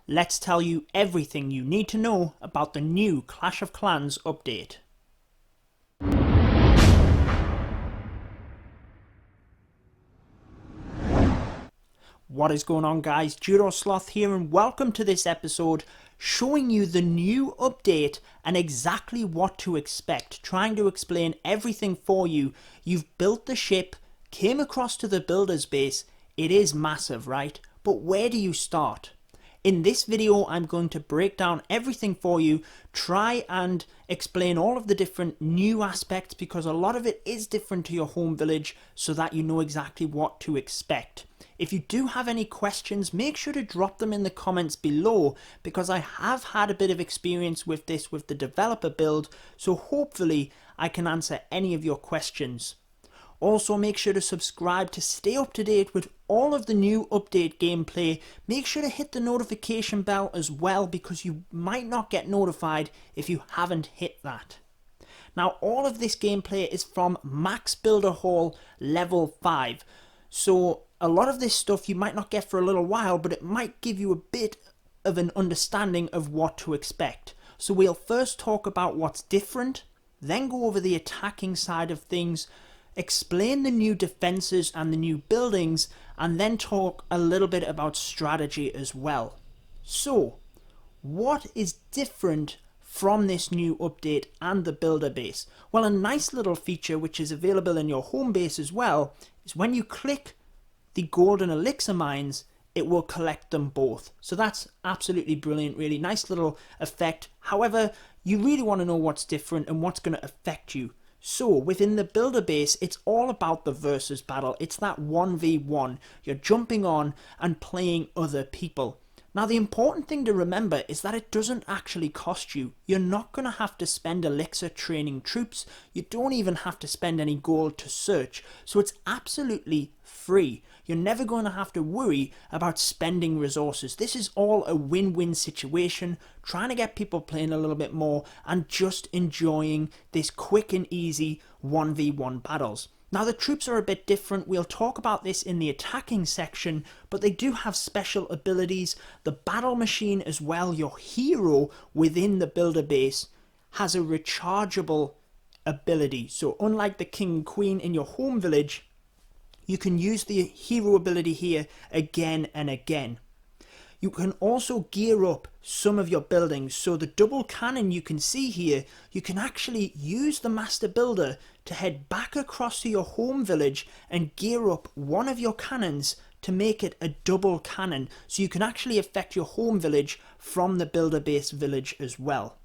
let's tell you everything you need to know about the new Clash of Clans update. What is going on, guys? Judo Sloth here, and welcome to this episode showing you the new update and exactly what to expect, trying to explain everything for you. You've built the ship, came across to the builder's base. It is massive, right? But where do you start? In this video, I'm going to break down everything for you, try and explain all of the different new aspects, because a lot of it is different to your home village, so that you know exactly what to expect. If you do have any questions, make sure to drop them in the comments below, because I have had a bit of experience with this with the developer build, so hopefully I can answer any of your questions. Also, make sure to subscribe to stay up to date with all of the new update gameplay. Make sure to hit the notification bell as well, because you might not get notified if you haven't hit that. Now, all of this gameplay is from Max Builder Hall level 5. So a lot of this stuff you might not get for a little while, but it might give you a bit of an understanding of what to expect. So we'll first talk about what's different, then go over the attacking side of things, explain the new defenses and the new buildings, and then talk a little bit about strategy as well. So, what is different from this new update and the builder base? Well, a nice little feature which is available in your home base as well is when you click the golden elixir mines, it will collect them both. So that's absolutely brilliant, really nice little effect. However, you really want to know what's different and what's going to affect you. So within the builder base, it's all about the versus battle. It's that 1v1. You're jumping on and playing other people. Now, the important thing to remember is that it doesn't actually cost you. You're not going to have to spend elixir training troops. You don't even have to spend any gold to search. So it's absolutely free. You're never going to have to worry about spending resources. This is all a win-win situation, trying to get people playing a little bit more and just enjoying this quick and easy 1v1 battles. Now, the troops are a bit different. We'll talk about this in the attacking section, but they do have special abilities. The battle machine as well, your hero within the builder base, has a rechargeable ability. So unlike the king and queen in your home village, you can use the hero ability here again and again. You can also gear up some of your buildings. So the double cannon you can see here, you can actually use the master builder to head back across to your home village and gear up one of your cannons to make it a double cannon. So you can actually affect your home village from the builder base village as well.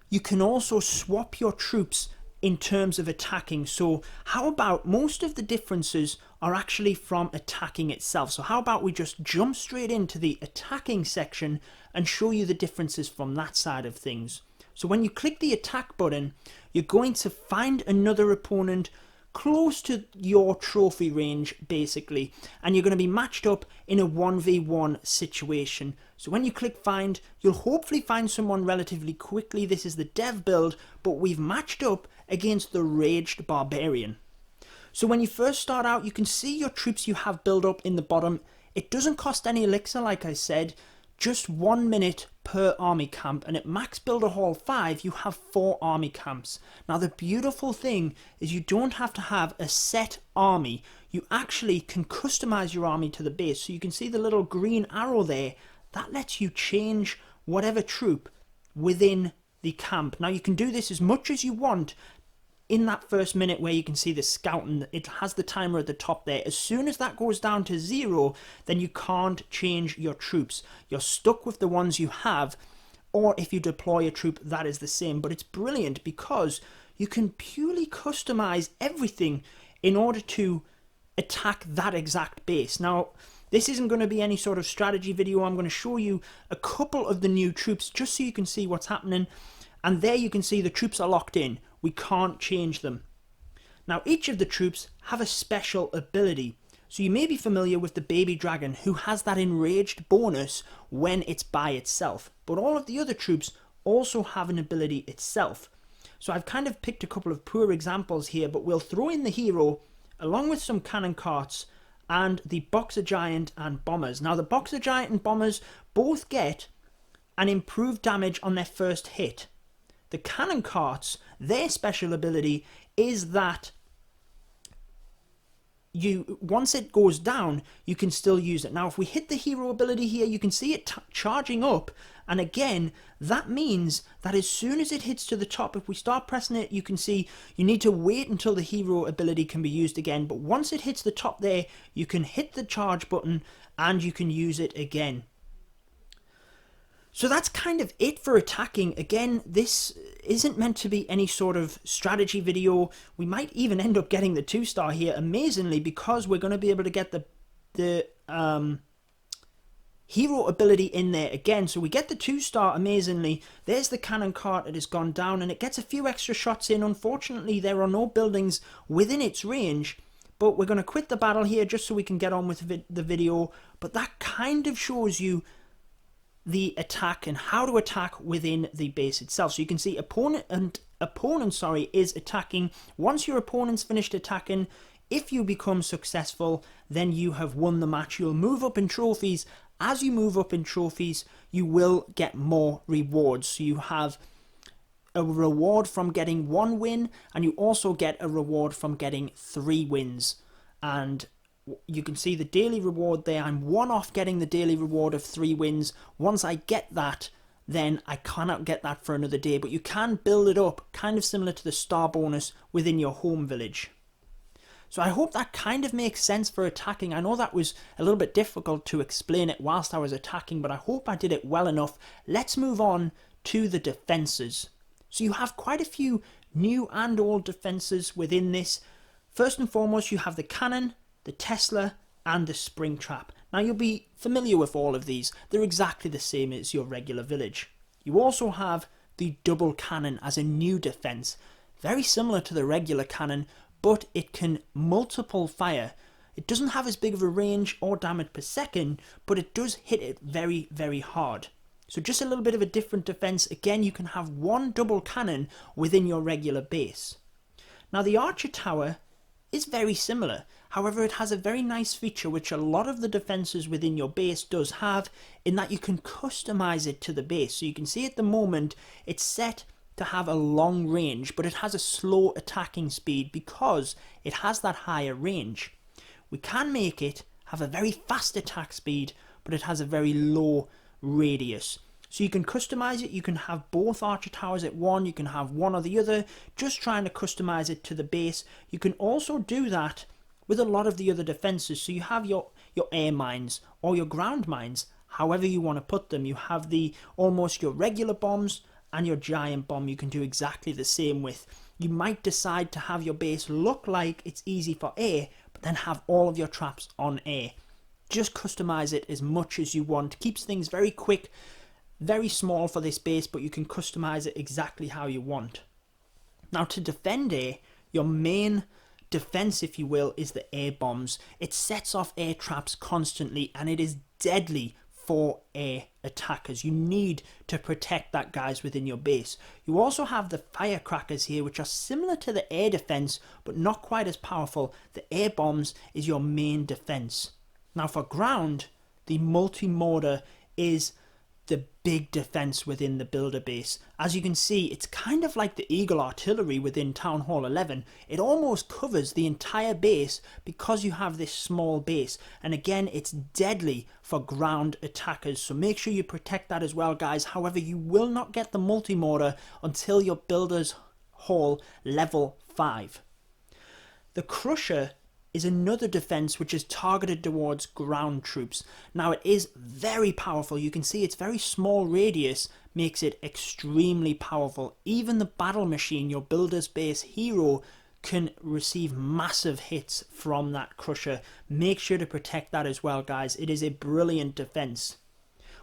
You can also swap your troops in terms of attacking. So how about most of the differences are actually from attacking itself. So how about we just jump straight into the attacking section and show you the differences from that side of things. So when you click the attack button, you're going to find another opponent close to your trophy range, basically, and you're going to be matched up in a 1v1 situation. So when you click find, you'll hopefully find someone relatively quickly. This is the dev build, but we've matched up against the Raged Barbarian. So when you first start out, you can see your troops you have built up in the bottom. It doesn't cost any elixir, like I said, just 1 minute per army camp, and at Max Builder Hall 5 you have 4 army camps. Now, the beautiful thing is you don't have to have a set army. You actually can customize your army to the base. So you can see the little green arrow there, that lets you change whatever troop within the camp. Now, you can do this as much as you want. In that first minute where you can see the scouting, it has the timer at the top there. As soon as that goes down to 0, then you can't change your troops. You're stuck with the ones you have, or if you deploy a troop, that is the same. But it's brilliant because you can purely customize everything in order to attack that exact base. Now, this isn't going to be any sort of strategy video. I'm going to show you a couple of the new troops just so you can see what's happening. And there you can see the troops are locked in. We can't change them. Now, each of the troops have a special ability. So you may be familiar with the baby dragon, who has that enraged bonus when it's by itself. But all of the other troops also have an ability itself. So I've kind of picked a couple of poor examples here, but we'll throw in the hero along with some cannon carts and the Boxer Giant and Bombers. Now the Boxer Giant and Bombers both get an improved damage on their first hit. The Cannon Carts, their special ability is that once it goes down, you can still use it. Now if we hit the hero ability here, you can see it charging up, and again that means that as soon as it hits to the top, if we start pressing it, you can see you need to wait until the hero ability can be used again, but once it hits the top there, you can hit the charge button and you can use it again. So that's kind of it for attacking. Again, this isn't meant to be any sort of strategy video. We might even end up getting the 2-star here, amazingly, because we're going to be able to get the hero ability in there again. So we get the 2-star amazingly. There's the cannon cart that has gone down, and it gets a few extra shots in. Unfortunately, there are no buildings within its range, but we're going to quit the battle here just so we can get on with the video. But that kind of shows you the attack and how to attack within the base itself. So you can see opponent is attacking. Once your opponent's finished attacking, if you become successful, then you have won the match. You'll move up in trophies. As you move up in trophies, you will get more rewards. So you have a reward from getting 1 win, and you also get a reward from getting 3 wins. And you can see the daily reward there. I'm 1 off getting the daily reward of 3 wins. Once I get that, then I cannot get that for another day, but you can build it up, kind of similar to the star bonus within your home village. So I hope that kind of makes sense for attacking. I know that was a little bit difficult to explain it whilst I was attacking, but I hope I did it well enough. Let's move on to the defenses. So you have quite a few new and old defenses within this. First and foremost, you have the cannon, the Tesla, and the spring trap. Now you'll be familiar with all of these. They're exactly the same as your regular village. You also have the double cannon as a new defense. Very similar to the regular cannon, but it can multiple fire. It doesn't have as big of a range or damage per second, but it does hit it very, very hard. So just a little bit of a different defense. Again, you can have 1 double cannon within your regular base. Now the archer tower is very similar. However, it has a very nice feature which a lot of the defenses within your base does have, in that you can customize it to the base. So you can see at the moment it's set to have a long range, but it has a slow attacking speed because it has that higher range. We can make it have a very fast attack speed, but it has a very low radius. So you can customize it. You can have both archer towers at 1, you can have one or the other, just trying to customize it to the base. You can also do that with a lot of the other defenses. So you have your air mines or your ground mines, however you want to put them. You have almost your regular bombs and your giant bomb you can do exactly the same with. You might decide to have your base look like it's easy for air, but then have all of your traps on air. Just customize it as much as you want. Keeps things very quick, very small for this base, but you can customize it exactly how you want. Now to defend air, your main defense, if you will, is the air bombs. It sets off air traps constantly, and it is deadly for air attackers. You need to protect that, guys, within your base. You also have the firecrackers here, which are similar to the air defense, but not quite as powerful. The air bombs is your main defense. Now for ground, the multi-mortar is the big defense within the builder base. As you can see, it's kind of like the Eagle artillery within Town Hall 11. It almost covers the entire base because you have this small base, and again, it's deadly for ground attackers, so make sure you protect that as well, guys. However, you will not get the multi-mortar until your builder's hall level 5. The crusher is another defense which is targeted towards ground troops. Now it is very powerful. You can see its very small radius makes it extremely powerful. Even the battle machine, your builder's base hero, can receive massive hits from that crusher. Make sure to protect that as well, guys. It is a brilliant defense.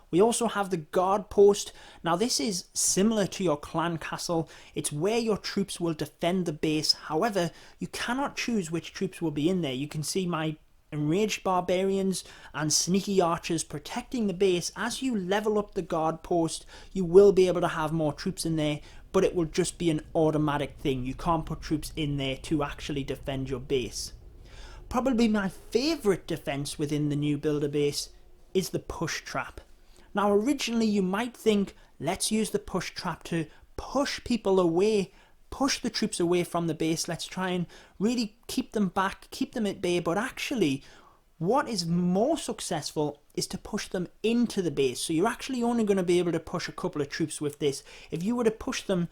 We also have the guard post. Now this is similar to your clan castle. It's where your troops will defend the base. However, you cannot choose which troops will be in there. You can see my Raged Barbarians and sneaky archers protecting the base. As you level up the guard post, you will be able to have more troops in there, but it will just be an automatic thing. You can't put troops in there to actually defend your base. Probably my favourite defence within the new builder base is the push trap. Now originally you might think, let's use the push trap to push people away, push the troops away from the base, let's try and really keep them back, keep them at bay, but actually what is more successful is to push them into the base. So you're actually only going to be able to push a couple of troops with this. If you were to push them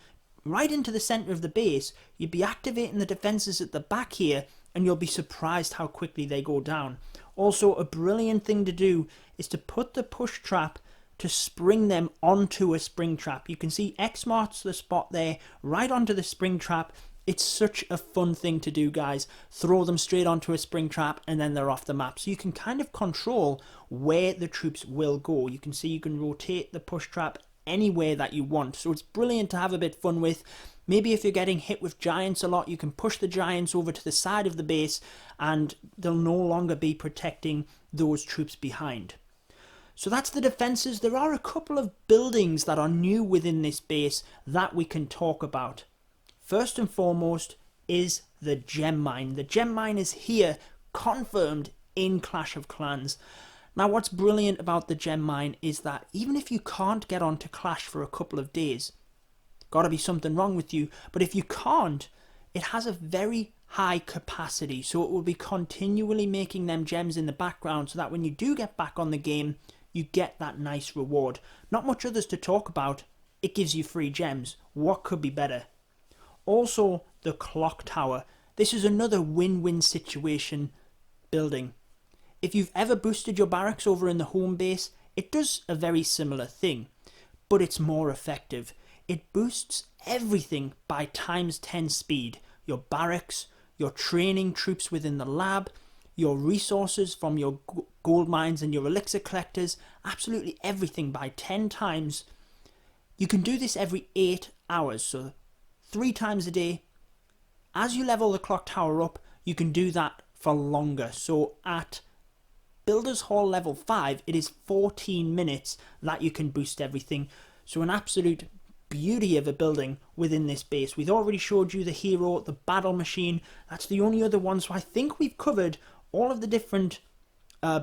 right into the centre of the base, you'd be activating the defences at the back here, and you'll be surprised how quickly they go down. Also, a brilliant thing to do is to put the push trap to spring them onto a spring trap. You can see X marks the spot there, right onto the spring trap. It's such a fun thing to do, guys. Throw them straight onto a spring trap and then they're off the map. So you can kind of control where the troops will go. You can see you can rotate the push trap anywhere that you want. So it's brilliant to have a bit fun with. Maybe if you're getting hit with giants a lot, you can push the giants over to the side of the base and they'll no longer be protecting those troops behind. So that's the defences. There are a couple of buildings that are new within this base that we can talk about. First and foremost is the gem mine. The gem mine is here, confirmed in Clash of Clans. Now what's brilliant about the gem mine is that even if you can't get onto Clash for a couple of days, gotta be something wrong with you, but if you can't, it has a very high capacity, so it will be continually making them gems in the background so that when you do get back on the game, you get that nice reward. Not much others to talk about, it gives you free gems. What could be better? Also, the clock tower. This is another win-win situation building. If you've ever boosted your barracks over in the home base, it does a very similar thing, but it's more effective. It boosts everything by ×10 speed. Your barracks, your training troops within the lab, your resources from your gold mines and your elixir collectors, absolutely everything by 10 times. You can do this every 8 hours, so 3 times a day. As you level the clock tower up, you can do that for longer. So at Builders Hall level 5, it is 14 minutes that you can boost everything. So an absolute beauty of a building within this base. We've already showed you the hero, the battle machine. That's the only other one. So I think we've covered all of the different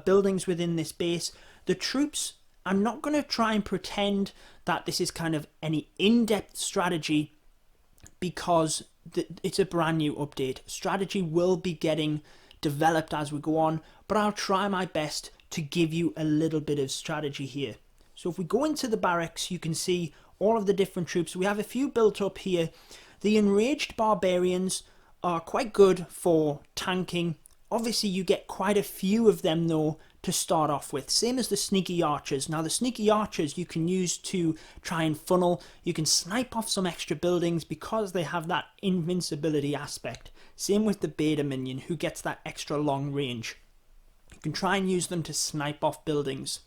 buildings within this base. The troops, I'm not going to try and pretend that this is kind of any in-depth strategy because it's a brand new update. Strategy will be getting developed as we go on, but I'll try my best to give you a little bit of strategy here. So if we go into the barracks, you can see all of the different troops. We have a few built up here. The Raged Barbarians are quite good for tanking. Obviously you get quite a few of them though to start off with, same as the Sneaky Archers. Now the Sneaky Archers you can use to try and funnel, you can snipe off some extra buildings because they have that invincibility aspect. Same with the Beta Minion who gets that extra long range. You can try and use them to snipe off buildings.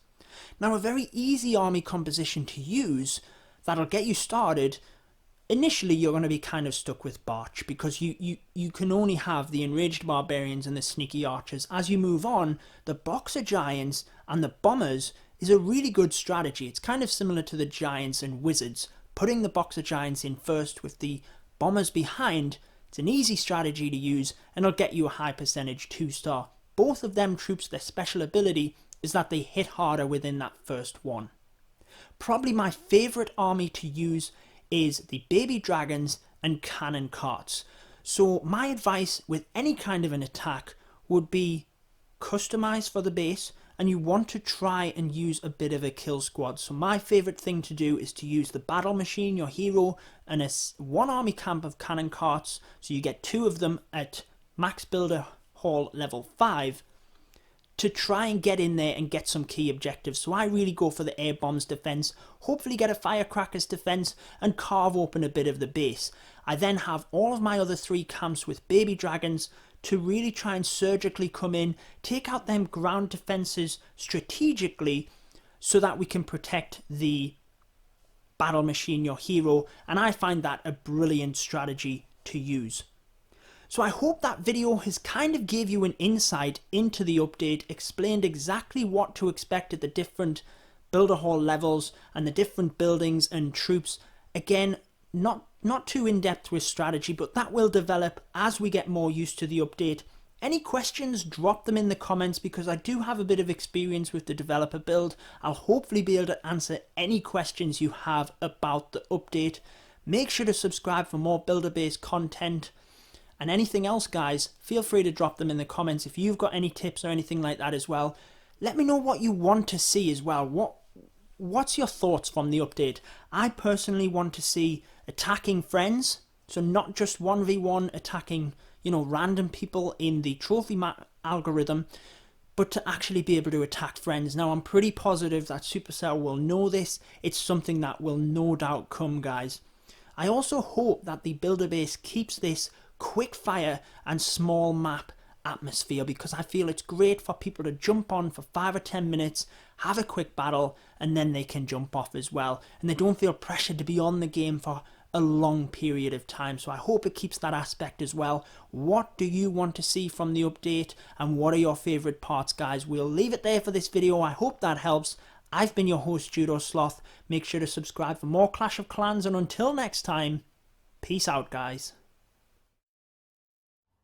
Now a very easy army composition to use that'll get you started. Initially you're going to be kind of stuck with Barch because you can only have the Enraged Barbarians and the Sneaky Archers. As you move on, the Boxer Giants and the Bombers is a really good strategy. It's kind of similar to the Giants and Wizards. Putting the Boxer Giants in first with the Bombers behind, it's an easy strategy to use and it'll get you a high percentage 2-star. Both of them troops, their special ability is that they hit harder within that first one. Probably my favourite army to use is the baby dragons and cannon carts. So my advice with any kind of an attack would be customize for the base, and you want to try and use a bit of a kill squad. So my favourite thing to do is to use the battle machine, your hero, and one army camp of cannon carts. So you get 2 of them at Max Builder Hall level 5 to try and get in there and get some key objectives. So I really go for the air bombs defense, hopefully get a firecrackers defense and carve open a bit of the base. I then have all of my other 3 camps with baby dragons to really try and surgically come in, take out them ground defenses strategically so that we can protect the battle machine, your hero, and I find that a brilliant strategy to use. So I hope that video has kind of gave you an insight into the update, explained exactly what to expect at the different Builder Hall levels and the different buildings and troops. Again, not too in-depth with strategy, but that will develop as we get more used to the update. Any questions, drop them in the comments because I do have a bit of experience with the developer build. I'll hopefully be able to answer any questions you have about the update. Make sure to subscribe for more builder-based content. And anything else, guys, feel free to drop them in the comments. If you've got any tips or anything like that as well, let me know what you want to see as well. What's your thoughts from the update? I personally want to see attacking friends, so not just 1v1 attacking, random people in the trophy map algorithm, but to actually be able to attack friends. Now, I'm pretty positive that Supercell will know this. It's something that will no doubt come, guys. I also hope that the builder base keeps this quick fire and small map atmosphere, because I feel it's great for people to jump on for 5 or 10 minutes, have a quick battle, and then they can jump off as well, and they don't feel pressured to be on the game for a long period of time. So I hope it keeps that aspect as well. What do you want to see from the update, and what are your favorite parts, guys? We'll leave it there for this video. I hope that helps. I've been your host, Judo Sloth. Make sure to subscribe for more Clash of Clans, and until next time, peace out, guys.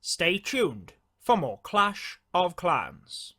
Stay tuned for more Clash of Clans.